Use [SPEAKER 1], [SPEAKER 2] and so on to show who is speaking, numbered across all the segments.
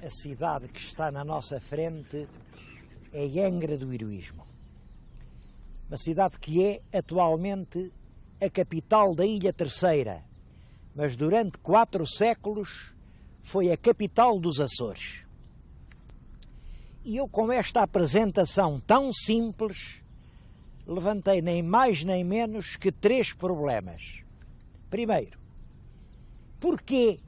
[SPEAKER 1] A cidade que está na nossa frente é Angra do Heroísmo. Uma cidade que é atualmente a capital da Ilha Terceira, mas durante 4 séculos foi a capital dos Açores. E eu, com esta apresentação tão simples, levantei nem mais nem menos que 3 problemas. Primeiro, porquê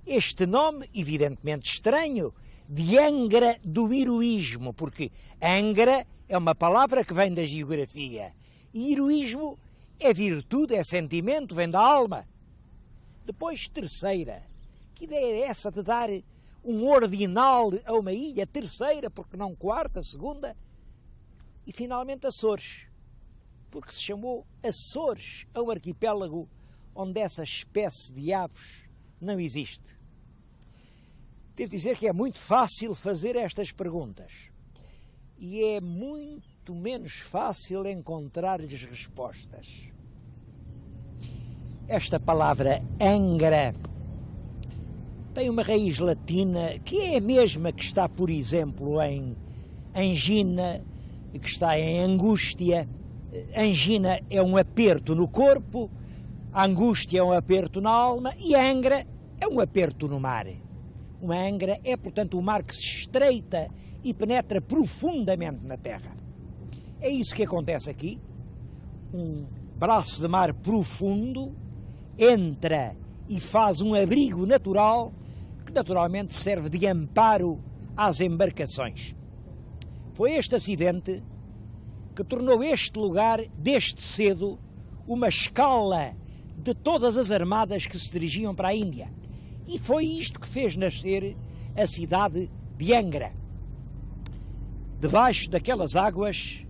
[SPEAKER 1] este nome, evidentemente estranho, de Angra do Heroísmo? Porque Angra é uma palavra que vem da geografia e heroísmo é virtude, é sentimento, vem da alma. Depois, terceira, que ideia é essa de dar um ordinal a uma ilha? Terceira, porque não quarta, segunda? E finalmente Açores, porque se chamou Açores a um arquipélago onde essa espécie de aves não existe. Devo dizer que é muito fácil fazer estas perguntas e é muito menos fácil encontrar-lhes respostas. Esta palavra Angra tem uma raiz latina que é a mesma que está, por exemplo, em angina, que está em angústia. Angina é um aperto no corpo, a angústia é um aperto na alma e a Angra é um aperto no mar. Uma Angra é, portanto, o mar que se estreita e penetra profundamente na terra. É isso que acontece aqui. Um braço de mar profundo entra e faz um abrigo natural que naturalmente serve de amparo às embarcações. Foi este acidente que tornou este lugar, desde cedo, uma escala de todas as armadas que se dirigiam para a Índia. E foi isto que fez nascer a cidade de Angra. Debaixo daquelas águas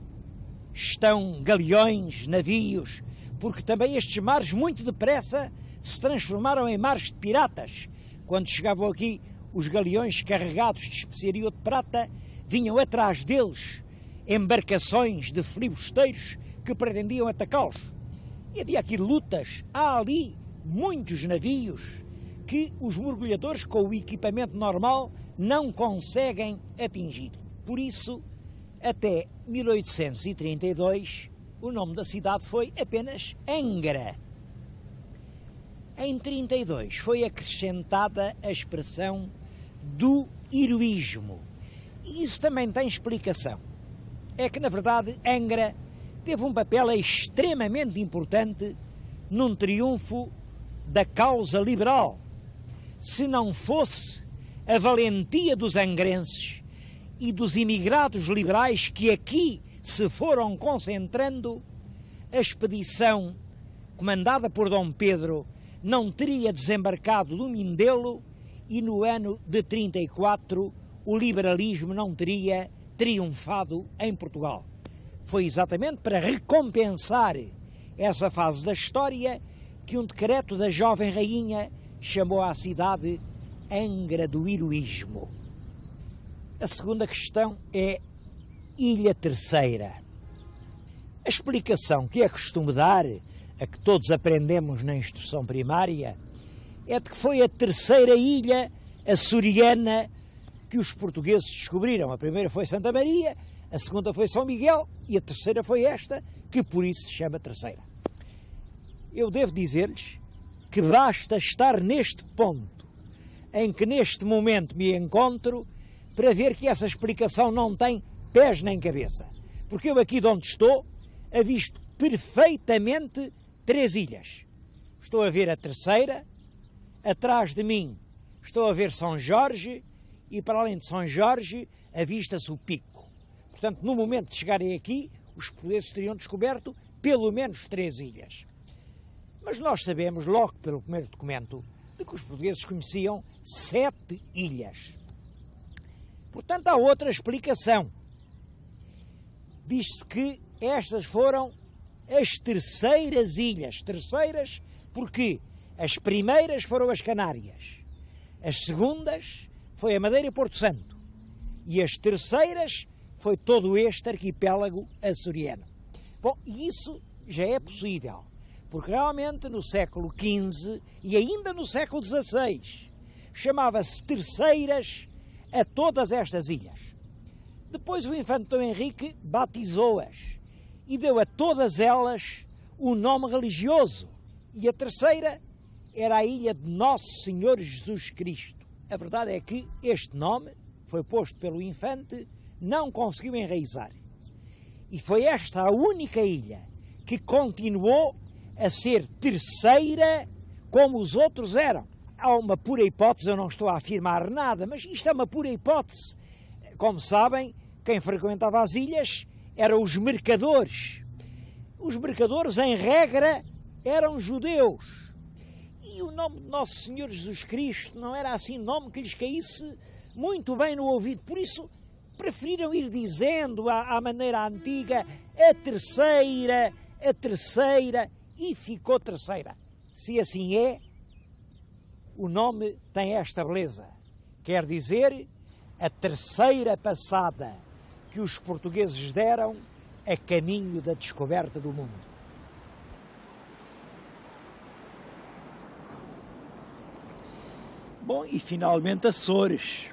[SPEAKER 1] estão galeões, navios, porque também estes mares muito depressa se transformaram em mares de piratas. Quando chegavam aqui os galeões carregados de especiaria de prata, vinham atrás deles embarcações de filibusteiros que pretendiam atacá-los. E havia aqui lutas, há ali muitos navios que os mergulhadores com o equipamento normal não conseguem atingir. Por isso, até 1832, o nome da cidade foi apenas Angra. Em 32 foi acrescentada a expressão do heroísmo. E isso também tem explicação. É que, na verdade, Angra teve um papel extremamente importante num triunfo da causa liberal. Se não fosse a valentia dos angrenses e dos imigrados liberais que aqui se foram concentrando, a expedição comandada por Dom Pedro não teria desembarcado do Mindelo e no ano de 34 o liberalismo não teria triunfado em Portugal. Foi exatamente para recompensar essa fase da história que um decreto da jovem rainha chamou à cidade Angra do Heroísmo. A segunda questão é Ilha Terceira. A explicação que é costume dar, a que todos aprendemos na instrução primária, é de que foi a terceira ilha açoriana que os portugueses descobriram. A primeira foi Santa Maria, a segunda foi São Miguel e a terceira foi esta, que por isso se chama Terceira. Eu devo dizer-lhes que basta estar neste ponto, em que neste momento me encontro, para ver que essa explicação não tem pés nem cabeça. Porque eu aqui de onde estou, avisto perfeitamente 3 ilhas. Estou a ver a terceira, atrás de mim estou a ver São Jorge e para além de São Jorge avista-se o Pico. Portanto, no momento de chegarem aqui, os portugueses teriam descoberto pelo menos 3 ilhas. Mas nós sabemos, logo pelo primeiro documento, de que os portugueses conheciam 7 ilhas. Portanto, há outra explicação. Diz-se que estas foram as terceiras ilhas. Terceiras porque as primeiras foram as Canárias, as segundas foi a Madeira e Porto Santo e as terceiras foi todo este arquipélago açoriano. Bom, e isso já é possível, porque realmente no século XV e ainda no século XVI chamava-se terceiras a todas estas ilhas. Depois o infante Dom Henrique batizou-as e deu a todas elas o nome religioso. E a terceira era a ilha de Nosso Senhor Jesus Cristo. A verdade é que este nome foi posto pelo infante, não conseguiu enraizar. E foi esta a única ilha que continuou a ser terceira como os outros eram. Há uma pura hipótese, eu não estou a afirmar nada, mas isto é uma pura hipótese. Como sabem, quem frequentava as ilhas eram os mercadores. Os mercadores, em regra, eram judeus. E o nome de Nosso Senhor Jesus Cristo não era assim nome que lhes caísse muito bem no ouvido. Por isso, preferiram ir dizendo à maneira antiga a terceira, e ficou terceira. Se assim é, o nome tem esta beleza. Quer dizer, a terceira passada que os portugueses deram a caminho da descoberta do mundo. Bom, e finalmente Açores.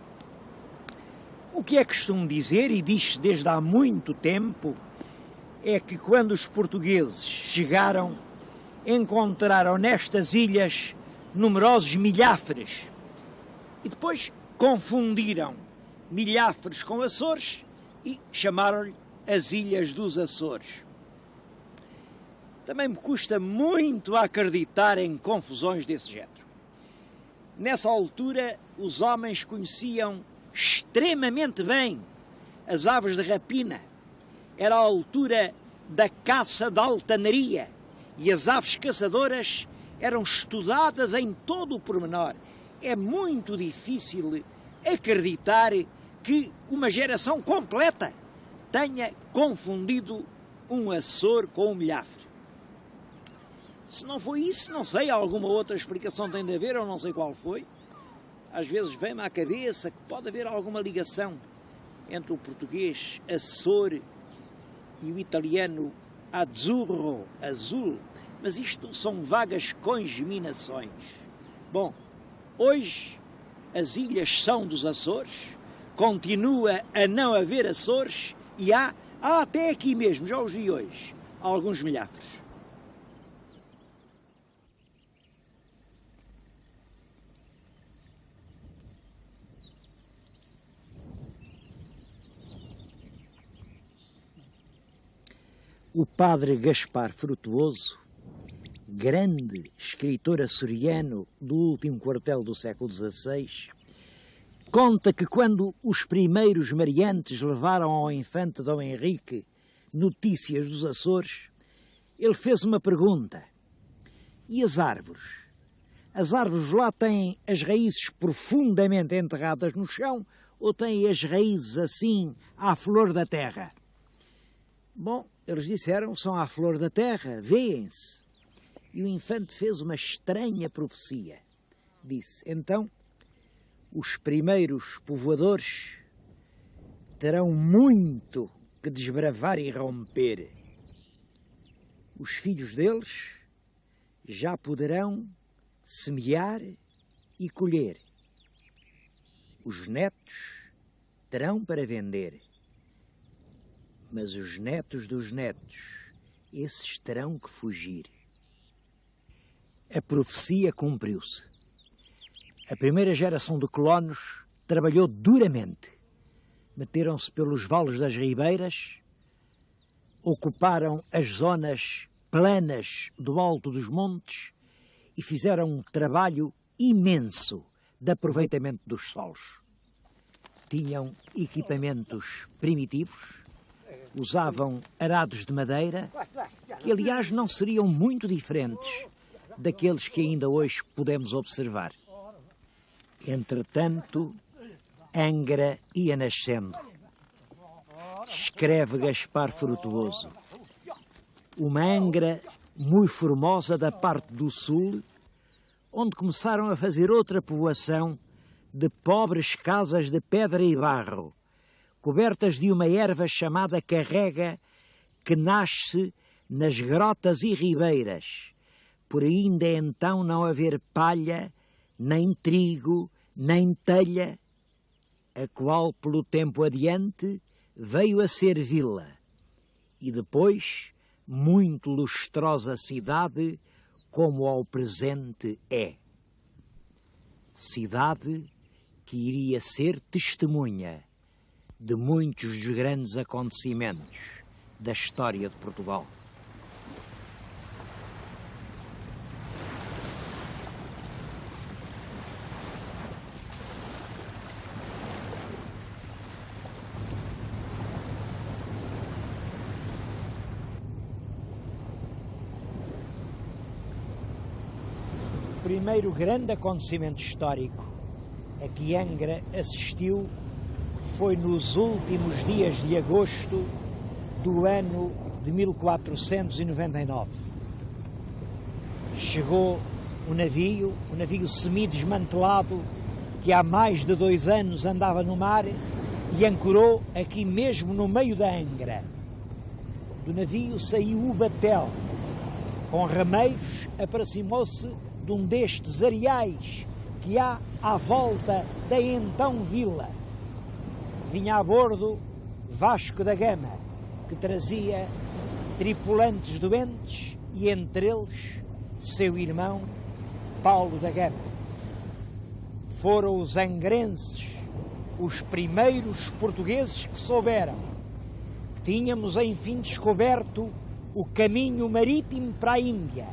[SPEAKER 1] O que é costume dizer, e diz-se desde há muito tempo, é que quando os portugueses chegaram, encontraram nestas ilhas numerosos milhafres e depois confundiram milhafres com Açores e chamaram-lhe as Ilhas dos Açores. Também me custa muito acreditar em confusões desse género. Nessa altura, os homens conheciam extremamente bem as aves de rapina. Era a altura da caça da altaneria e as aves caçadoras eram estudadas em todo o pormenor. É muito difícil acreditar que uma geração completa tenha confundido um Açor com um milhafre. Se não foi isso, não sei, alguma outra explicação tem de haver, eu não sei qual foi. Às vezes vem-me à cabeça que pode haver alguma ligação entre o português Açor e o italiano azzurro, azul, mas isto são vagas congeminações. Bom, hoje as ilhas são dos Açores, continua a não haver Açores e há até aqui mesmo, já os vi hoje, alguns milhafres. O padre Gaspar Frutuoso, grande escritor açoriano do último quartel do século XVI, conta que quando os primeiros mariantes levaram ao infante Dom Henrique notícias dos Açores, ele fez uma pergunta. E as árvores? As árvores lá têm as raízes profundamente enterradas no chão ou têm as raízes assim à flor da terra? Bom, eles disseram, são à flor da terra, vêem-se. E o infante fez uma estranha profecia. Disse, então, os primeiros povoadores terão muito que desbravar e romper. Os filhos deles já poderão semear e colher. Os netos terão para vender. Mas os netos dos netos, esses terão que fugir. A profecia cumpriu-se. A primeira geração de colonos trabalhou duramente. Meteram-se pelos vales das ribeiras, ocuparam as zonas planas do alto dos montes e fizeram um trabalho imenso de aproveitamento dos solos. Tinham equipamentos primitivos, usavam arados de madeira, que aliás não seriam muito diferentes daqueles que ainda hoje podemos observar. Entretanto, Angra ia nascendo. Escreve Gaspar Frutuoso. Uma Angra muito formosa da parte do sul, onde começaram a fazer outra povoação de pobres casas de pedra e barro, cobertas de uma erva chamada carrega, que nasce nas grotas e ribeiras, por ainda então não haver palha, nem trigo, nem telha, a qual, pelo tempo adiante, veio a ser vila, e depois muito lustrosa cidade, como ao presente é. Cidade que iria ser testemunha de muitos dos grandes acontecimentos da história de Portugal. O primeiro grande acontecimento histórico a que Angra assistiu foi nos últimos dias de agosto do ano de 1499. Chegou um navio semi-desmantelado, que há mais de 2 anos andava no mar e ancorou aqui mesmo no meio da Angra. Do navio saiu o batel. Com rameiros, aproximou-se de um destes areais que há à volta da então vila. Vinha a bordo Vasco da Gama, que trazia tripulantes doentes e entre eles seu irmão Paulo da Gama. Foram os angrenses os primeiros portugueses que souberam que tínhamos enfim descoberto o caminho marítimo para a Índia,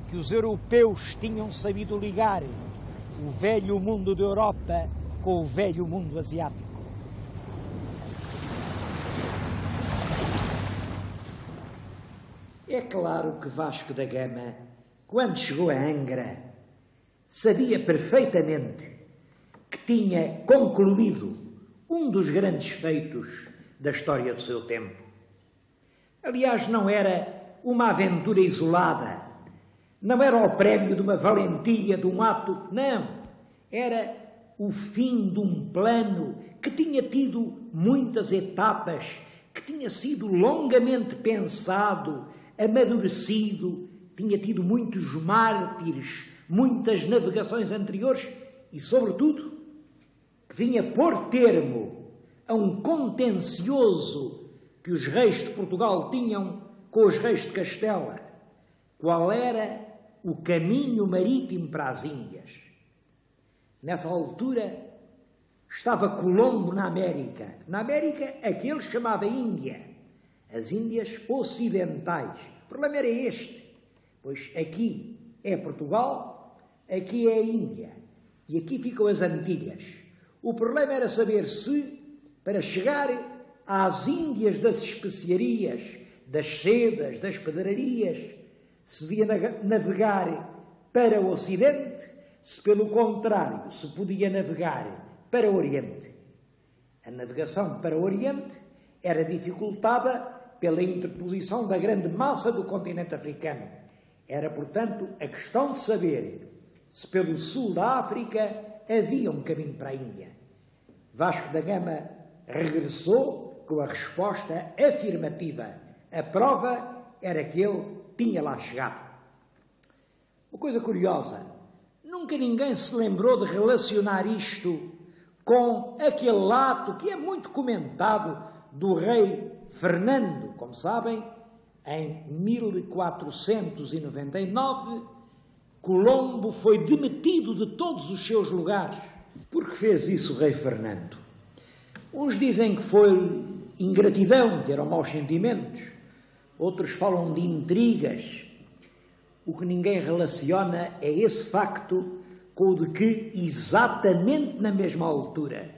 [SPEAKER 1] que os europeus tinham sabido ligar o velho mundo da Europa com o velho mundo asiático. É claro que Vasco da Gama, quando chegou a Angra, sabia perfeitamente que tinha concluído um dos grandes feitos da história do seu tempo. Aliás, não era uma aventura isolada, não era o prémio de uma valentia, de um ato, não. Era o fim de um plano que tinha tido muitas etapas, que tinha sido longamente pensado, amadurecido, tinha tido muitos mártires, muitas navegações anteriores e, sobretudo, que vinha pôr termo a um contencioso que os reis de Portugal tinham com os reis de Castela. Qual era o caminho marítimo para as Índias? Nessa altura estava Colombo na América. Na América, aquele chamava Índia. As Índias Ocidentais. O problema era este. Pois aqui é Portugal, aqui é a Índia. E aqui ficam as Antilhas. O problema era saber se, para chegar às Índias das especiarias, das sedas, das pedrarias, se devia navegar para o Ocidente, se pelo contrário se podia navegar para o Oriente. A navegação para o Oriente era dificultada pela interposição da grande massa do continente africano. Era, portanto, a questão de saber se pelo sul da África havia um caminho para a Índia. Vasco da Gama regressou com a resposta afirmativa. A prova era que ele tinha lá chegado. Uma coisa curiosa, nunca ninguém se lembrou de relacionar isto com aquele ato que é muito comentado do rei Fernando. Como sabem, em 1499, Colombo foi demitido de todos os seus lugares. Por que fez isso o rei Fernando? Uns dizem que foi ingratidão, que eram maus sentimentos. Outros falam de intrigas. O que ninguém relaciona é esse facto com o de que, exatamente na mesma altura,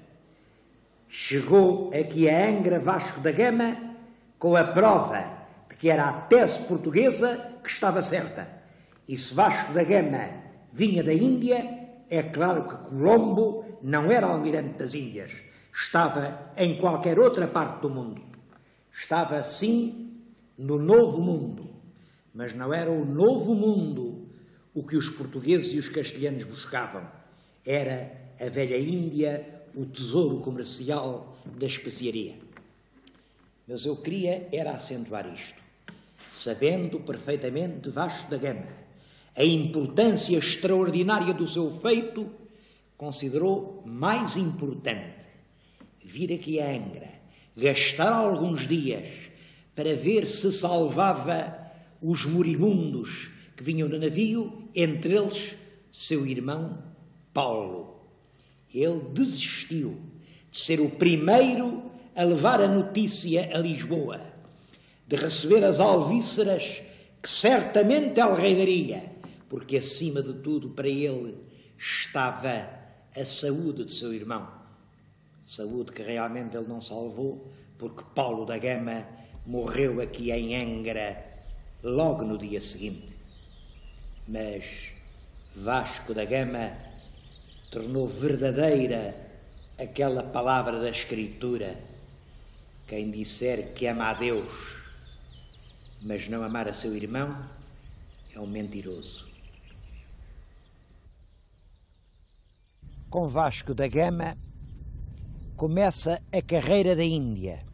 [SPEAKER 1] chegou aqui a Angra Vasco da Gama com a prova de que era a tese portuguesa que estava certa. E se Vasco da Gama vinha da Índia, é claro que Colombo não era o almirante das Índias. Estava em qualquer outra parte do mundo. Estava, sim, no Novo Mundo. Mas não era o Novo Mundo o que os portugueses e os castelhanos buscavam. Era a velha Índia, o tesouro comercial da especiaria. Mas eu queria era acentuar isto. Sabendo perfeitamente Vasco da Gama a importância extraordinária do seu feito, considerou mais importante vir aqui a Angra, gastar alguns dias para ver se salvava os moribundos que vinham no navio, entre eles seu irmão Paulo. Ele desistiu de ser o primeiro a levar a notícia a Lisboa, de receber as alvíceras que certamente ele daria, porque acima de tudo para ele estava a saúde de seu irmão. Saúde que realmente ele não salvou, porque Paulo da Gama morreu aqui em Angra logo no dia seguinte. Mas Vasco da Gama tornou verdadeira aquela palavra da Escritura: quem disser que ama a Deus, mas não amar a seu irmão, é um mentiroso. Com Vasco da Gama começa a carreira da Índia.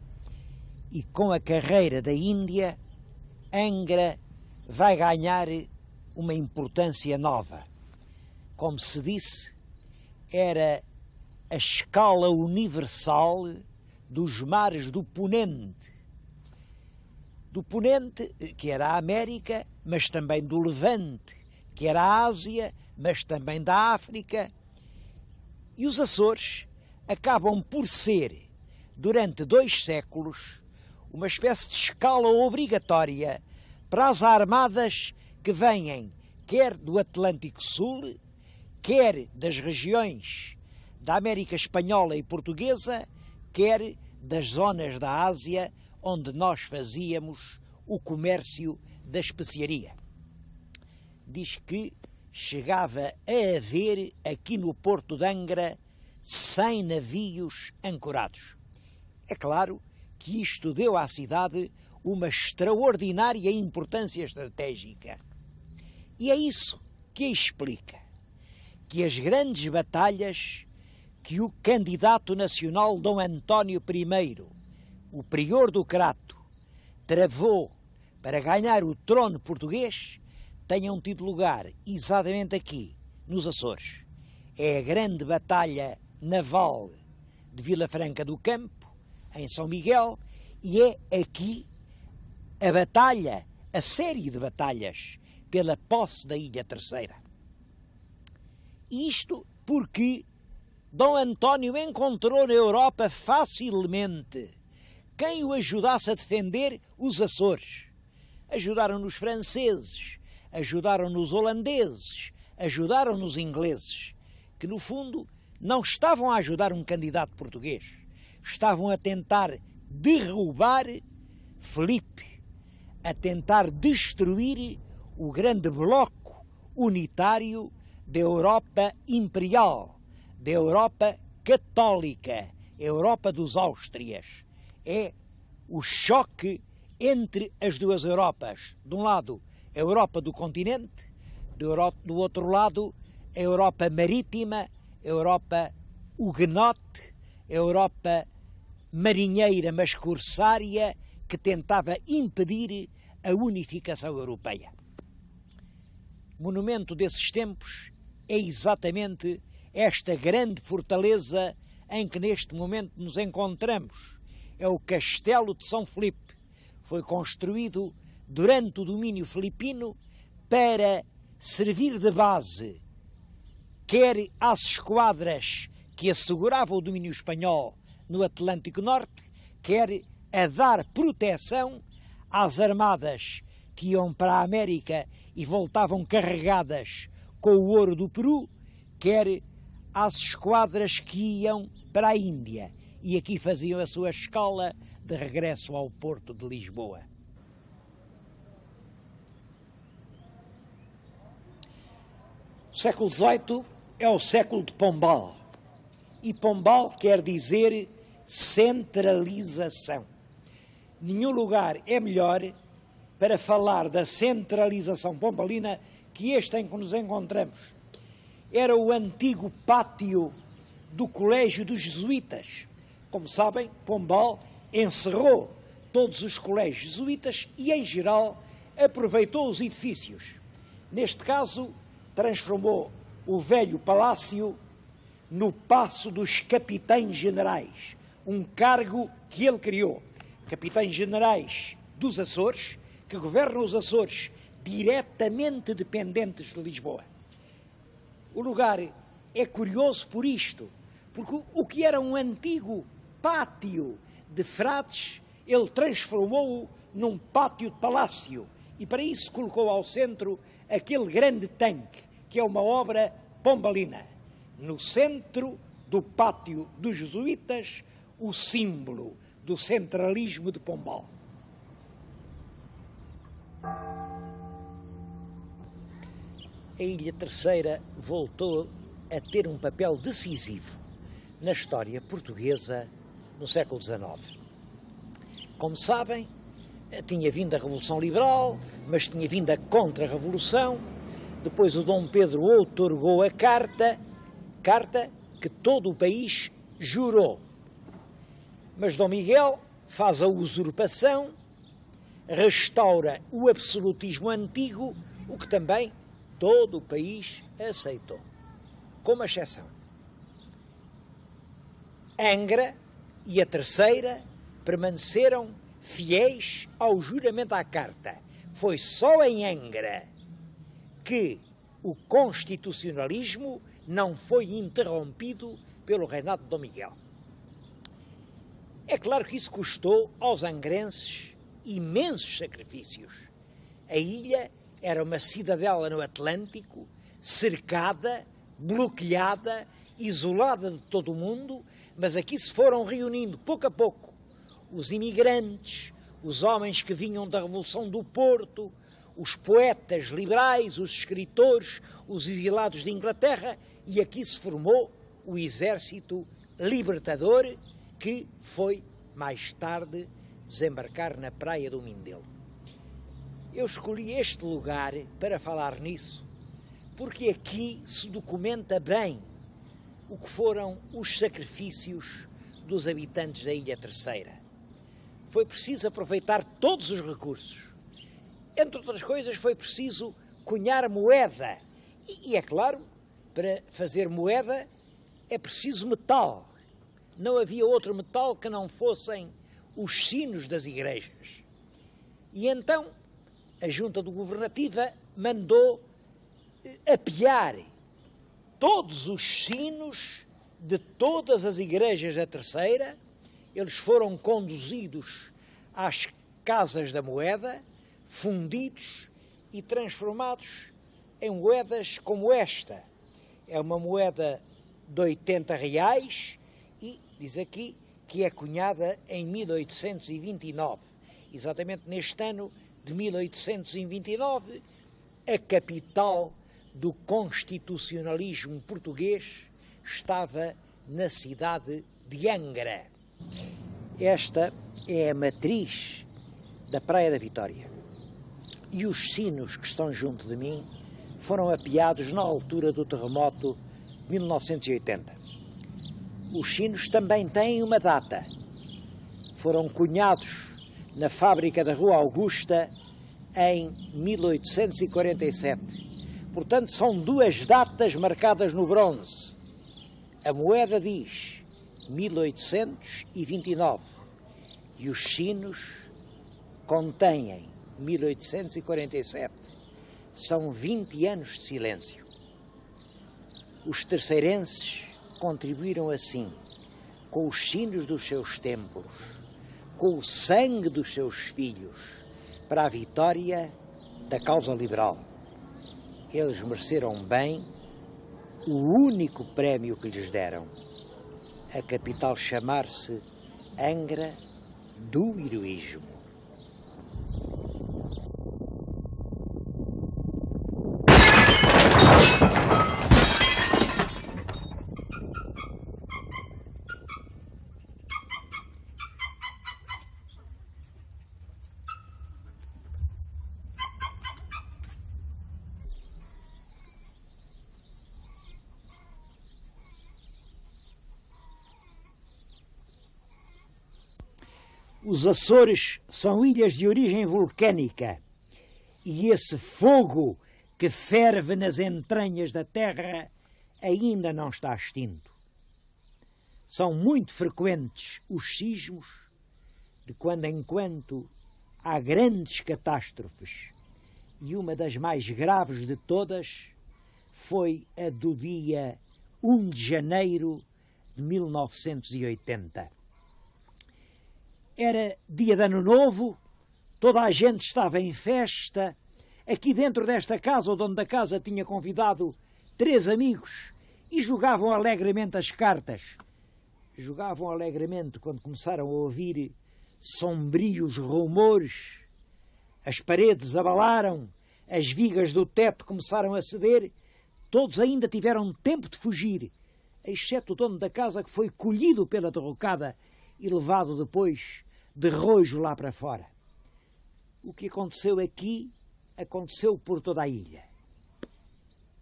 [SPEAKER 1] E com a carreira da Índia, Angra vai ganhar uma importância nova. Como se disse, era a escala universal dos mares do Ponente. Do Ponente, que era a América, mas também do Levante, que era a Ásia, mas também da África. E os Açores acabam por ser, durante 2 séculos, uma espécie de escala obrigatória para as armadas que vêm quer do Atlântico Sul, quer das regiões da América Espanhola e Portuguesa, quer das zonas da Ásia onde nós fazíamos o comércio da especiaria. Diz que chegava a haver aqui no Porto de Angra 100 navios ancorados. É claro que isto deu à cidade uma extraordinária importância estratégica. E é isso que explica que as grandes batalhas que o candidato nacional Dom António I, o prior do Crato, travou para ganhar o trono português, tenham tido lugar exatamente aqui, nos Açores. É a grande batalha naval de Vila Franca do Campo, em São Miguel, e é aqui a batalha, a série de batalhas pela posse da Ilha Terceira. Isto porque Dom António encontrou na Europa facilmente quem o ajudasse a defender os Açores. Ajudaram-nos os franceses, ajudaram-nos os holandeses, ajudaram-nos os ingleses, que no fundo não estavam a ajudar um candidato português, estavam a tentar derrubar Filipe, a tentar destruir o grande bloco unitário da Europa imperial, da Europa católica, Europa dos Áustrias. É o choque entre as duas Europas. De um lado, a Europa do continente, do outro lado, a Europa marítima, a Europa huguenote, a Europa marinheira, mas corsária, que tentava impedir a unificação europeia. Monumento desses tempos é exatamente esta grande fortaleza em que neste momento nos encontramos. É o Castelo de São Filipe. Foi construído durante o domínio filipino para servir de base quer às esquadras que asseguravam o domínio espanhol no Atlântico Norte, quer a dar proteção às armadas que iam para a América e voltavam carregadas com o ouro do Peru, quer às esquadras que iam para a Índia e aqui faziam a sua escala de regresso ao porto de Lisboa. O século XVIII é o século de Pombal, e Pombal quer dizer centralização. Nenhum lugar é melhor para falar da centralização pombalina que este em que nos encontramos. Era o antigo pátio do Colégio dos Jesuítas. Como sabem, Pombal encerrou todos os colégios jesuítas e, em geral, aproveitou os edifícios. Neste caso, transformou o velho palácio no Paço dos Capitães Generais, um cargo que ele criou. Capitães Generais dos Açores, que governam os Açores diretamente dependentes de Lisboa. O lugar é curioso por isto, porque o que era um antigo pátio de frades, ele transformou-o num pátio de palácio e para isso colocou ao centro aquele grande tanque, que é uma obra pombalina. No centro do pátio dos jesuítas, o símbolo do centralismo de Pombal. A Ilha Terceira voltou a ter um papel decisivo na história portuguesa no século XIX. Como sabem, tinha vindo a Revolução Liberal, mas tinha vindo a Contra-Revolução. Depois o Dom Pedro outorgou a carta que todo o país jurou. Mas Dom Miguel faz a usurpação, restaura o absolutismo antigo, o que também todo o país aceitou, com uma exceção. Angra e a Terceira permaneceram fiéis ao juramento à carta. Foi só em Angra que o constitucionalismo não foi interrompido pelo reinado de Dom Miguel. É claro que isso custou aos angrenses imensos sacrifícios. A ilha era uma cidadela no Atlântico, cercada, bloqueada, isolada de todo o mundo, mas aqui se foram reunindo, pouco a pouco, os imigrantes, os homens que vinham da Revolução do Porto, os poetas liberais, os escritores, os exilados de Inglaterra, e aqui se formou o exército libertador que foi, mais tarde, desembarcar na praia do Mindelo. Eu escolhi este lugar para falar nisso, porque aqui se documenta bem o que foram os sacrifícios dos habitantes da Ilha Terceira. Foi preciso aproveitar todos os recursos. Entre outras coisas, foi preciso cunhar moeda. E é claro, para fazer moeda é preciso metal. Não havia outro metal que não fossem os sinos das igrejas. E então a Junta Governativa mandou apear todos os sinos de todas as igrejas da Terceira. Eles foram conduzidos às casas da moeda, fundidos e transformados em moedas como esta. É uma moeda de 80 reais e diz aqui que é cunhada em 1829. Exatamente neste ano de 1829, a capital do constitucionalismo português estava na cidade de Angra. Esta é a matriz da Praia da Vitória. E os sinos que estão junto de mim foram apeados na altura do terremoto de 1980. Os sinos também têm uma data. Foram cunhados na fábrica da Rua Augusta em 1847. Portanto, são duas datas marcadas no bronze. A moeda diz 1829 e os sinos contêm 1847. são 20 anos de silêncio. Os terceirenses contribuíram assim, com os sinos dos seus templos, com o sangue dos seus filhos, para a vitória da causa liberal. Eles mereceram bem o único prémio que lhes deram, a capital chamar-se Angra do Heroísmo. Os Açores são ilhas de origem vulcânica e esse fogo que ferve nas entranhas da terra ainda não está extinto. São muito frequentes os sismos, de quando em quando há grandes catástrofes, e uma das mais graves de todas foi a do dia 1 de janeiro de 1980. Era dia de Ano Novo, toda a gente estava em festa. Aqui dentro desta casa, o dono da casa tinha convidado 3 amigos e jogavam alegremente as cartas. Jogavam alegremente quando começaram a ouvir sombrios rumores. As paredes abalaram, as vigas do teto começaram a ceder. Todos ainda tiveram tempo de fugir, exceto o dono da casa, que foi colhido pela derrocada e levado depois de rojo lá para fora. O que aconteceu aqui, aconteceu por toda a ilha.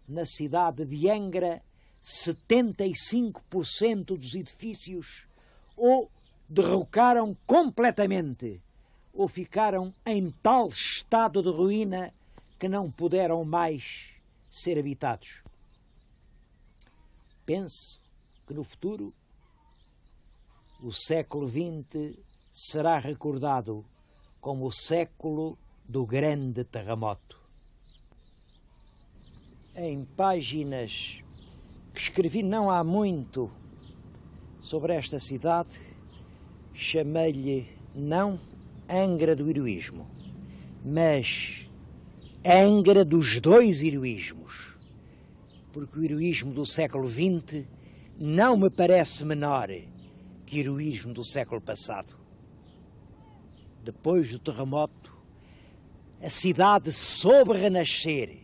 [SPEAKER 1] Na cidade de Angra, 75% dos edifícios ou derrocaram completamente, ou ficaram em tal estado de ruína que não puderam mais ser habitados. Penso que no futuro o século XX será recordado como o século do grande terremoto. Em páginas que escrevi não há muito sobre esta cidade, chamei-lhe não Angra do Heroísmo, mas Angra dos 2 heroísmos, porque o heroísmo do século XX não me parece menor que o heroísmo do século passado. Depois do terremoto, a cidade soube renascer,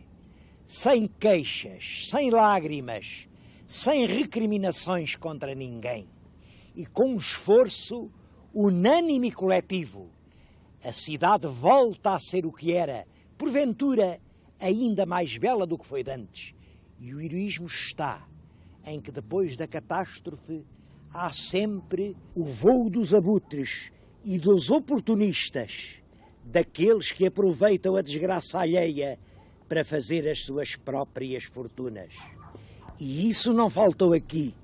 [SPEAKER 1] sem queixas, sem lágrimas, sem recriminações contra ninguém, e com um esforço unânime e coletivo. A cidade volta a ser o que era, porventura ainda mais bela do que foi antes, e o heroísmo está em que depois da catástrofe há sempre o voo dos abutres e dos oportunistas, daqueles que aproveitam a desgraça alheia para fazer as suas próprias fortunas. E isso não faltou aqui,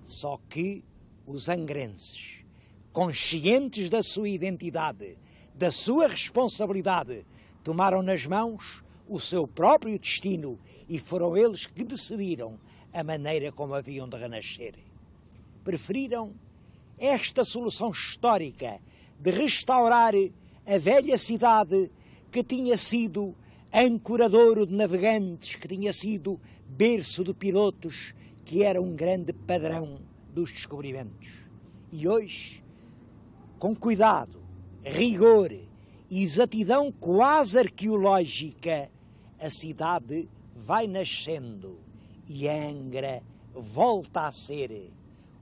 [SPEAKER 1] só que os angrenses, conscientes da sua identidade, da sua responsabilidade, tomaram nas mãos o seu próprio destino e foram eles que decidiram a maneira como haviam de renascer. Preferiram esta solução histórica de restaurar a velha cidade que tinha sido ancoradouro de navegantes, que tinha sido berço de pilotos, que era um grande padrão dos descobrimentos. E hoje, com cuidado, rigor e exatidão quase arqueológica, a cidade vai nascendo e Angra volta a ser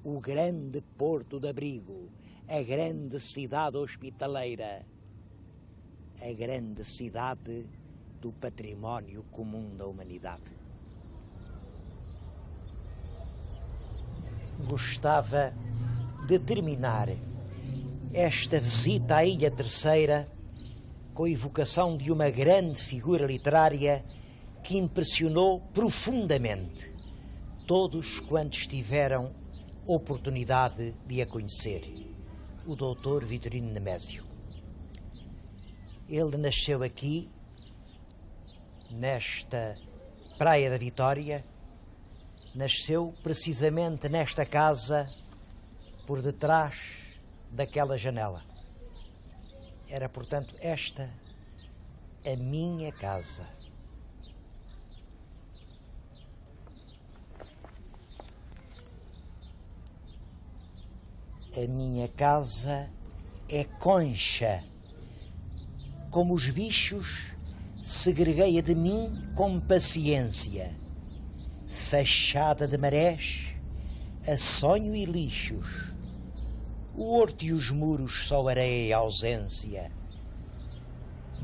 [SPEAKER 1] o grande porto de abrigo, a grande cidade hospitaleira, a grande cidade do património comum da humanidade. Gostava de terminar esta visita à Ilha Terceira com a evocação de uma grande figura literária que impressionou profundamente todos quantos tiveram oportunidade de a conhecer, o Dr. Vitorino Nemésio. Ele nasceu aqui nesta Praia da Vitória, nasceu precisamente nesta casa, por detrás daquela janela. Era, portanto, esta a minha casa. A minha casa é concha. Como os bichos, segreguei-a de mim com paciência. Fachada de marés, a sonho e lixos. O horto e os muros só areia e ausência.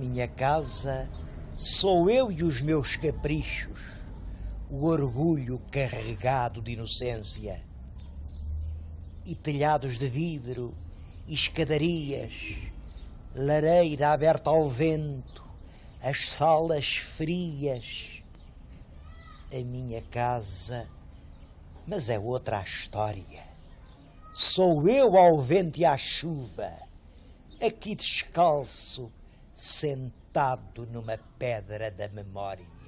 [SPEAKER 1] Minha casa sou eu e os meus caprichos, o orgulho carregado de inocência. E telhados de vidro, e escadarias, lareira aberta ao vento, as salas frias. A minha casa, mas é outra a história. Sou eu ao vento e à chuva, aqui descalço, sentado numa pedra da memória.